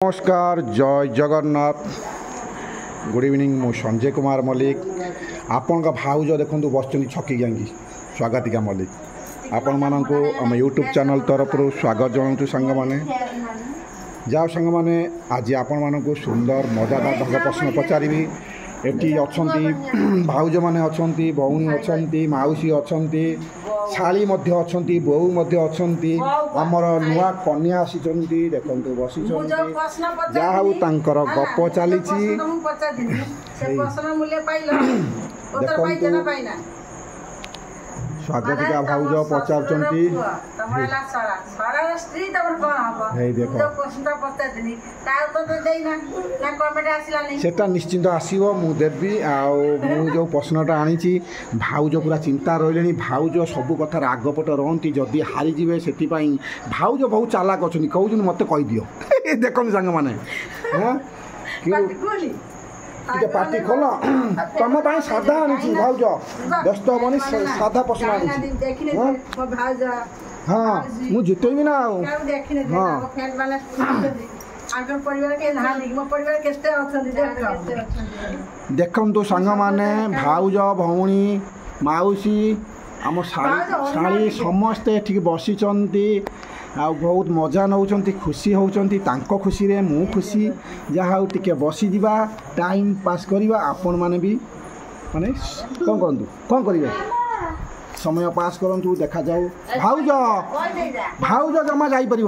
नमस्कार जय Jagannath good evening मु संजय कुमार मल्लिक आपण का भाउज देखो बस छकी गैंगी स्वागतिका मल्लिक आपण मानक आम यूट्यूब चैनल तरफ स्वागत जनाऊँ सांग मैंने जाओ सांग मैंने आज आपण मानक सुंदर मजादार ढंग प्रश्न पचारि एटी अच्छा भाउज मैंने अच्छा भौणी अच्छा मौसी अच्छा शाली अच्छा बोऊ आमर नुआ कन्या आसी देखो बसी जहाँ गप चली स्वागतिका भाउज पचार सेटा निश्चिंत आसो मुदेवी जो प्रश्नटा आनी भाउज पूरा चिंता रही भाउज सब कथार आगपट रहती जदि हारीजे से भाउज बहुत चालाक अच्छा कहूँ मत कहीदि देखो सांग मैंने पार्टी खोल तुम साधा आनी भाउज व्यस्त हेनी साधा प्रश्न आनी हाँ मुझे जितेबी ना हाँ देखु सांग मैंने भाउज भौणी मौसी आम शाली समस्ते ये बसी आ बहुत मजा नौ खुशी होती खुशी रे मु खुशी जहाँ टे बसी जा टाइम पास करवा आपण मैंने भी माने कौन करेंगे समय पास करूँ देखा जाऊ भाउज भाउज जमा जापर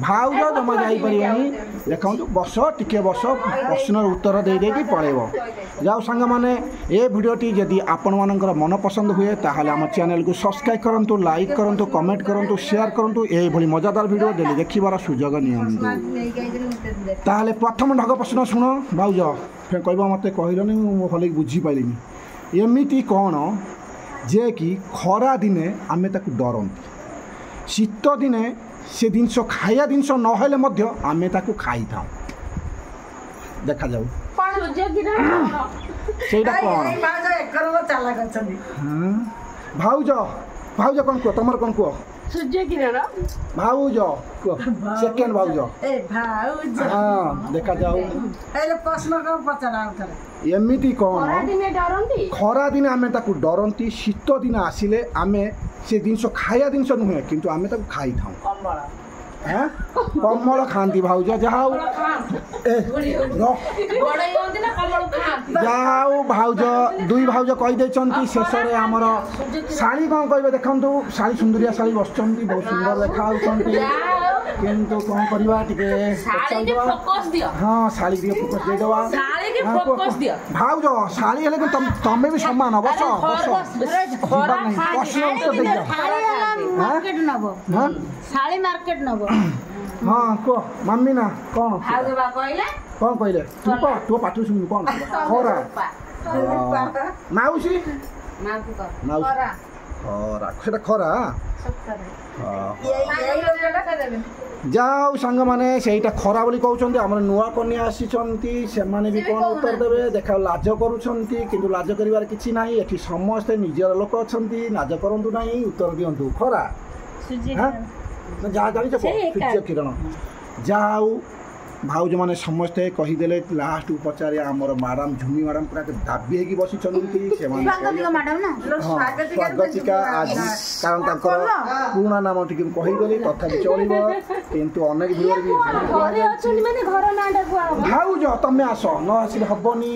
भाउज जमा जापर देखो बस टिके बस प्रश्न उत्तर दे देकी पड़ेब जाओ सांग मैंने ये भिडियोटी जदि आपण मानकर मन पसंद हुए ताहले आम चैनल को सब्सक्राइब करूँ लाइक करूँ कमेंट करूँ शेयर करूँ ये मजादार भिडियो डेली देखिबार सुजोग नि ताहले प्रथम ढग प्रश्न शुण भाउज फिर कह मत कहलनि भल बुझीपारि एमती कौन जे कि खरा दिने आमे ताकू डरती शीत दिने से जिनस खाया जिनस नहले आमे ताकू खाई था देखा जाऊ भाउज भाउज कौन कह तुम कौन कह सूर्य किरण भाउज सेकेंड भाउज हाँ देखा जाऊ प्रश्न कौन पचरा एमती कौन खरा दिन आमे ताकू डरती शीत दिन आसिले आमे से जिनस खाया जिनस नुहे किंतु आमे ताकू खाई था कमल खाती भाउज जाओ जाओ भाउज दुई भाउज कहीदे शेष में आमर शाड़ी कौन कहे देखु शाड़ी सुंदरिया शाड़ी बस बहुत सुंदर देखा किंतु कौन करवा हाँ शाड़ी फोकस देदेवा भाउज शाड़ी हेले तमें भी सम्मान बस शाड़ी मार्केट नब हाँ कह मम्मी ना कौन कौन कहले तू कह तू पाठ शुणु कौन खरा मौसी खरा खरा जाओ सांग मैंने से खरा बोली कहते आम नुआ कन्या आसी से भी कौन उत्तर देवे देखा लाज करूँ लाज कर किसी ना ये समस्ते निजर लोक अच्छा लाज करूँ ना उत्तर दिंतु खरा जहाँ जानी सूर्य किरण जाऊ भाउज मैंने समस्ते कहीदे लास्ट पचारे आमर मैडम झुमी मैडम पूरा दाबी होगी बसी स्वागतिका आज कारण पुराणा नाम टी कहीदेली तथापि चलो किंतु अनेक भाउज तुम आस न आसिले हेनी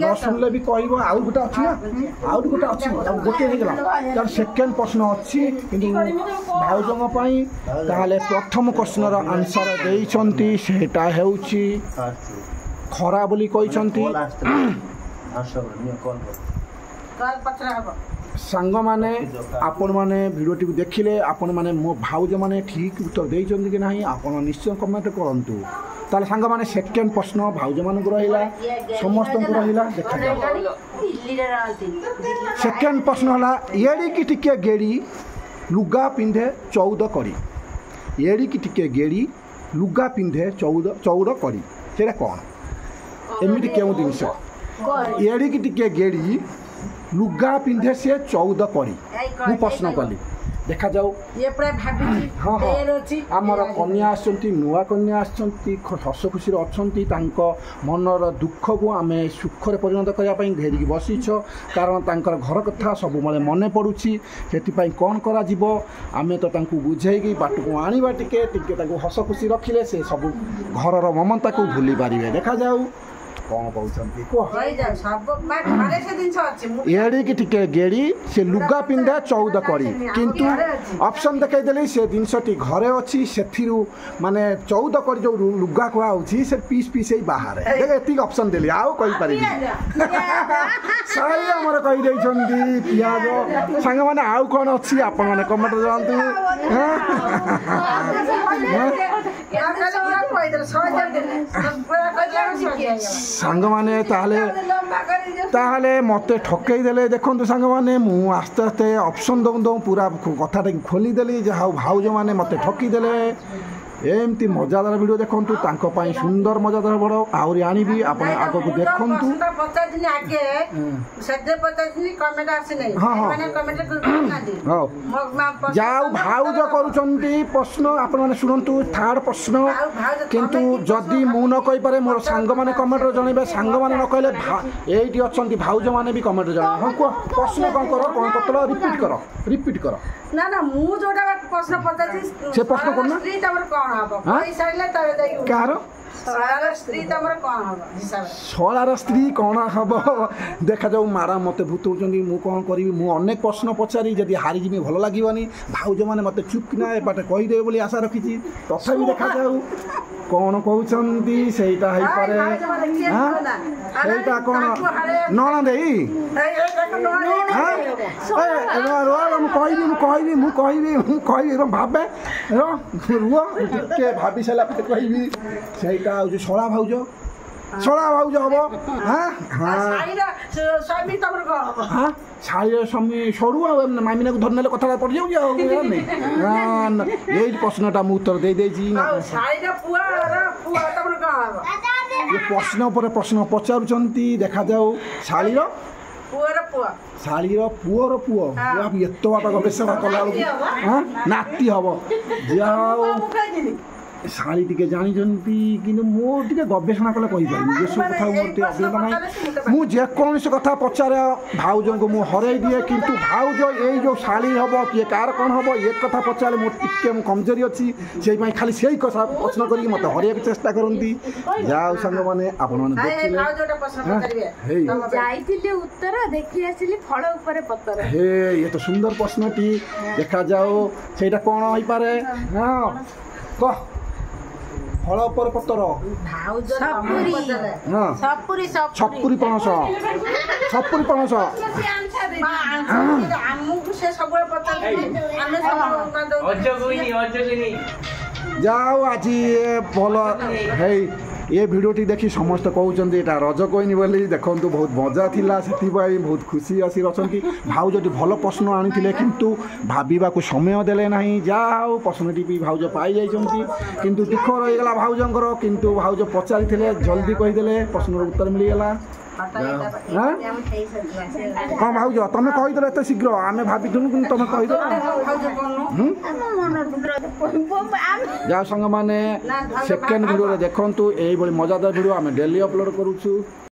न शुणिले भी कह आउ गोटे अच्छी ना आउ गोटे अच्छी गोटे हो सेकेंड प्रश्न अच्छी कि भाउजों प्रथम क्वेश्चन आंसर देइछंती सेटा हेउची खरा बोली कहिछंती सांग माने आपण माने वीडियोटी देखिले आपण माने मो भाउज माने ठीक उत्तर देइछंती कि नाही आपण निश्चय कमेंट करंतु ताले सांग माने सेकेंड प्रश्न भाउज मान को रहिला समस्त को रहिला देखा सेकेंड प्रश्न हला एडी की टिके गेडी लुगा पिंधे 14 करी एड़ी की टिके गेड़ी लुगा पिंधे 14 करी से कौन एमती क्यों जिनस एड़ी की टिके गेड़ी लुगा पिंधे से 14 करी मु प्रश्न कली ଦେଖାଯାଉ ଇଏ ପୁରା ଭାବିଛି ହଁ ହଁ ତେଲ ଅଛି ଆମର କନ୍ୟା ଆସିଛନ୍ତି, ନୂଆ କନ୍ୟା ଆସିଛନ୍ତି, ହସ ଖୁସିରେ ଅଛନ୍ତି। ତାଙ୍କ ମନର ଦୁଃଖକୁ ଆମେ ସୁଖରେ ପରିଣତ କରିବା ପାଇଁ ଘେରିକି ବସିଛ, କାରଣ ତାଙ୍କର ଘର କଥା ସବୁବେଳେ ମନେ ପଡ଼ୁଛି। ସେଥିପାଇଁ କ'ଣ କରାଯିବ, ଆମେ ତ ତାଙ୍କୁ ବୁଝେଇକି ବାଟକୁ ଆଣିବା, ଟିକେ ତାଙ୍କୁ ହସ ଖୁସି ରଖିଲେ ସେ ସବୁ ଘରର ମମତାକୁ ଭୁଲି ପାରିବେ। ଦେଖାଯାଉ କ'ଣ କହୁଛନ୍ତି କୁହ। ଏଡ଼ିକି ଟିକେ ଗେଡ଼ି ସେ ଲୁଗା ପିନ୍ଧା 14 କଡ଼ି, କିନ୍ତୁ ଅପସନ୍ ଦେଖାଇଦେଲି ସେ ଜିନିଷଟି ଘରେ ଅଛି। ସେଥିରୁ ମାନେ 14 କଡ଼ି ଯେଉଁ ଲୁଗା କୁହାହେଉଛି ସେ ପିସ୍ ହେଇ ବାହାରେ। ଏତିକି ଅପସନ୍ ଦେଲି, ଆଉ କହିପାରିବି। ସାଇ ଆମର କହିଦେଇଛନ୍ତି ପିଆଜ। ସାଙ୍ଗମାନେ ଆଉ କ'ଣ ଅଛି ଆପଣମାନେ କମେଣ୍ଟରେ ଜଣାନ୍ତୁ। ସାଙ୍ଗମାନେ ତାହେଲେ ମୋତେ ଠକେଇ ଦେଲେ। ଦେଖନ୍ତୁ ସାଙ୍ଗମାନେ, ମୁଁ ଆସ୍ତେ ଆସ୍ତେ ଅପସନ୍ ଦଉ ପୁରା କଥାଟାକୁ ଖୋଲିଦେଲି। ଯାହା ହଉ ଭାଉଜମାନେ ମୋତେ ଠକିଦେଲେ। ଏମିତି ମଜାଦାର ଭିଡ଼ିଓ ଦେଖନ୍ତୁ, ତାଙ୍କ ପାଇଁ ସୁନ୍ଦର ମଜାଦାର ବଡ଼ ଆହୁରି ଆଣିବି, ଆପଣ ଆଗକୁ ଦେଖନ୍ତୁ। ଯାଉ ଭାଉଜ କରୁଛନ୍ତି ପ୍ରଶ୍ନ, ଆପଣମାନେ ଶୁଣନ୍ତୁ। ଥାର୍ଡ଼ ପ୍ରଶ୍ନ, କିନ୍ତୁ ଯଦି ମୁଁ ନ କହିପାରେ ମୋର ସାଙ୍ଗମାନେ କମେଣ୍ଟରେ ଜଣାଇବେ। ସାଙ୍ଗମାନେ ନ କହିଲେ ଏଇଠି ଅଛନ୍ତି ଭାଉଜମାନେ ବି କମେଣ୍ଟରେ ଜଣାଇବେ। ହଁ କୁହ, ପ୍ରଶ୍ନ କ'ଣ ପତ୍ର ରିପିଟ୍ କର। ନା ମୁଁ ଯୋଉଟା ପ୍ରଶ୍ନ ପଚାରିଛି ସେ ପ୍ରଶ୍ନ କରୁନ। କାହାର ଶଳାର ସ୍ତ୍ରୀ କ'ଣ ହବ ଦେଖାଯାଉ। ମାରା ମୋତେ ଭୂତଉଛନ୍ତି, ମୁଁ କ'ଣ କରିବି। ମୁଁ ଅନେକ ପ୍ରଶ୍ନ ପଚାରି ଯଦି ହାରିଯିବି ଭଲ ଲାଗିବନି। ଭାଉଜମାନେ ମୋତେ ଚୁପ୍ କିନା ଏବାଟେ କହିଦେବେ ବୋଲି ଆଶା ରଖିଛି। ତଥାପି ଦେଖାଯାଉ କ'ଣ କହୁଛନ୍ତି। ସେଇଟା ହେଇପାରେ। ସେଇଟା କ'ଣ ନଣ ଦେଇ ମୁଁ କହିବି ଭାବେ ରୁହ ଟିକେ ଭାବି ସାରିଲା ପରେ କହିବି। ସେଇଟା ହେଉଛି ଶଳା ଭାଉଜ ହବ। ଶାଳୀର ସ୍ୱାମୀ ସରୁ ଆଉ ମାମିନାକୁ ଧରି ନେଲେ କଥାଟା ପଡ଼ିଯାଉଛି। ଆଉ ଏଇ ପ୍ରଶ୍ନଟା ମୁଁ ଉତ୍ତର ଦେଇଦେଇଛି। ପ୍ରଶ୍ନ ଉପରେ ପ୍ରଶ୍ନ ପଚାରୁଛନ୍ତି। ଦେଖାଯାଉ ଶାଳୀର ପୁଅର ପୁଅ ଏତେ ବାଟ ଗବେଷଣା କଲା ବେଳକୁ ନାତି ହବ। ଯାଉ ଶାଳୀ ଟିକେ ଜାଣିଛନ୍ତି, କିନ୍ତୁ ମୁଁ ଟିକେ ଗବେଷଣା କଲେ କହିପାରିବି। ଏସବୁ କଥା ମୋର ଟିକେ ଅଭିଜ୍ଞତା ନାହିଁ। ମୁଁ ଯେକୌଣସି କଥା ପଚାରେ ଭାଉଜଙ୍କୁ ମୁଁ ହରେଇ ଦିଏ, କିନ୍ତୁ ଭାଉଜ ଏଇ ଯେଉଁ ଶାଳୀ ହବ କିଏ କାହାର କ'ଣ ହବ ଏ କଥା ପଚାରିଲେ ମୋର ଟିକେ ମୁଁ କମଜୋରି ଅଛି। ସେଇପାଇଁ ଖାଲି ସେଇ କଥା ପ୍ରଶ୍ନ କରିକି ମୋତେ ହରେଇବାକୁ ଚେଷ୍ଟା କରନ୍ତି। ଯାଉ ସାଙ୍ଗମାନେ ଆପଣମାନେ ଦେଖିଲେ ହେ ଇଏ ତ ସୁନ୍ଦର ପ୍ରଶ୍ନଟି। ଦେଖାଯାଉ ସେଇଟା କ'ଣ ହେଇପାରେ। ହଁ କହ। ଫଳ ଉପରେ ପତ୍ର ଛପୁରି ପଣସ ଯାଉ ଆଜି ଭଲ ହେଇ ଏ ଭିଡ଼ିଓଟି ଦେଖି ସମସ୍ତେ କହୁଛନ୍ତି ଏଇଟା ରଜ କହିନି ବୋଲି। ଦେଖନ୍ତୁ ବହୁତ ମଜା ଥିଲା, ସେଥିପାଇଁ ବହୁତ ଖୁସି ଆସି ଅଛନ୍ତି। ଭାଉଜଟି ଭଲ ପ୍ରଶ୍ନ ଆଣିଥିଲେ, କିନ୍ତୁ ଭାବିବାକୁ ସମୟ ଦେଲେ ନାହିଁ। ଯାହା ହଉ ପ୍ରଶ୍ନଟି ବି ଭାଉଜ ପାଇଯାଇଛନ୍ତି, କିନ୍ତୁ ଦୁଃଖ ରହିଗଲା ଭାଉଜଙ୍କର। କିନ୍ତୁ ଭାଉଜ ପଚାରିଥିଲେ, ଜଲ୍ଦି କହିଦେଲେ, ପ୍ରଶ୍ନର ଉତ୍ତର ମିଳିଗଲା। କ'ଣ ଭାଉଜ ତମେ କହିଦେଲ ଏତେ ଶୀଘ୍ର? ଆମେ ଭାବିଥିଲୁ କିନ୍ତୁ ତମେ କହିଦେଲ। ଯାହା ସାଙ୍ଗମାନେ ସେକେଣ୍ଡ ଭିଡ଼ିଓରେ ଦେଖନ୍ତୁ, ଏଇଭଳି ମଜାଦାର ଭିଡ଼ିଓ ଆମେ ଡେଲି ଅପଲୋଡ଼ କରୁଛୁ।